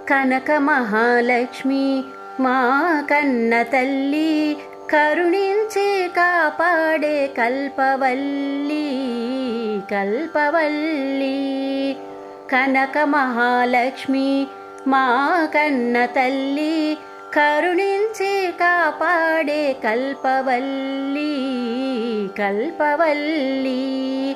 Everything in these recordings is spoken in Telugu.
కనక మహాలక్ష్మి మా కన్న తల్లి కరుణించి కాపాడే కల్పవల్లి కల్పవల్లి. కనక మహాలక్ష్మి మా కన్న తల్లి కరుణించి కాపాడే కల్పవల్లి కల్పవల్లి.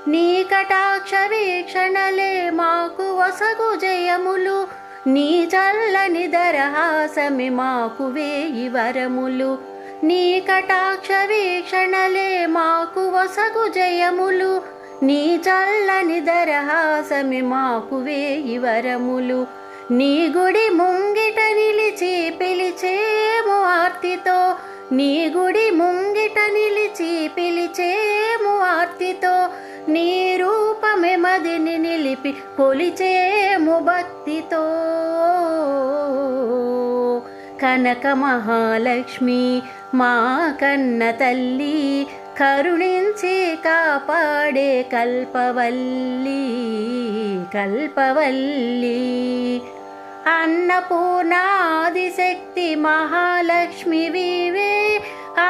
నీ కటాక్ష వీక్షణలే మాకు వసగు జయములు, నీ చల్లని దరహాసమే మాకు వేయి వరములు. నీ కటాక్ష వీక్షణలే మాకు వసగు జయములు, నీ చల్లని దరహాసమే మాకు వేయి వరములు. నీ గుడి ముంగిట నిలిచి పిలిచేము ఆర్తితో, నీ గుడి ముంగిట నిలిచి పిలిచేము ఆర్తితో. నీ రూపమే మదిని నిలిపి కొలిచేము భక్తితో. కనక మహాలక్ష్మి మా కన్న తల్లి కరుణించి కాపాడే కల్పవల్లి కల్పవల్లి. అన్నపూర్ణాదిశక్తి మహాలక్ష్మి వివే,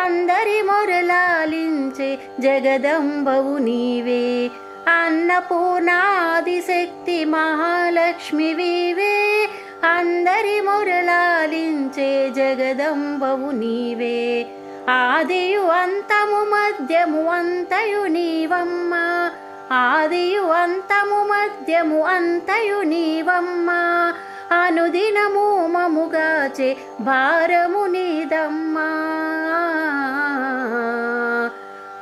అందరి మొరలాలించే జగదంబవు నీవే. అన్నపూర్ణాదిశక్తి మహాలక్ష్మి వివే, అందరి మొరలాలించే జగదంబవు నీవే. ఆదియు అంతము మధ్యము అంతయు నీవమ్మ, ఆదియు అంతము మధ్యము అంతయు నీవమ్మ. అనుదినము మముగాచే భారము నీదమ్మా.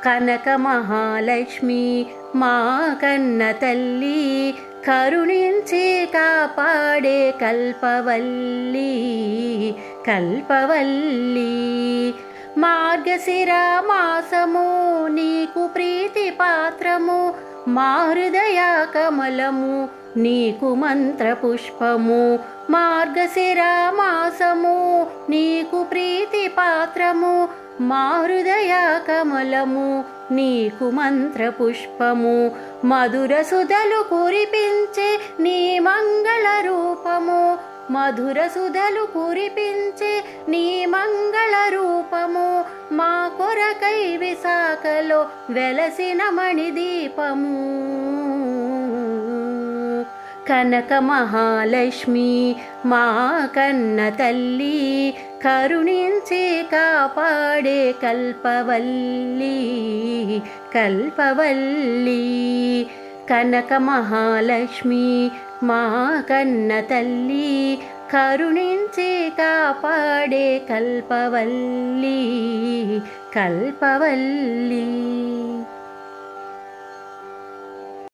కనక మహాలక్ష్మి మా కన్న తల్లి కరుణించి కాపాడే కల్పవల్లి కల్పవల్లి. మార్గశిర మాసము నీకు ప్రీతి పాత్రము, మా హృదయ కమలము నీకు మంత్ర పుష్పము. మార్గశిర మాసము నీకు ప్రీతి పాత్రము, మా హృదయ కమలము నీకు మంత్ర పుష్పము. మధుర సుధలు కురిపించే నీ మంగళ రూపము, మధుర సుధలు కురిపించే నీ మంగళ రూపము. మా కొరకై విశాఖలో వెలసిన మణిదీపము. కనక మహాలక్ష్మి మా కన్న తల్లి కరుణించి కాపాడే కల్పవల్లి కల్పవల్లి. కనక మహాలక్ష్మి మా కన్న తల్లి కరుణించి కాపాడే కల్పవల్లి కల్పవల్లి.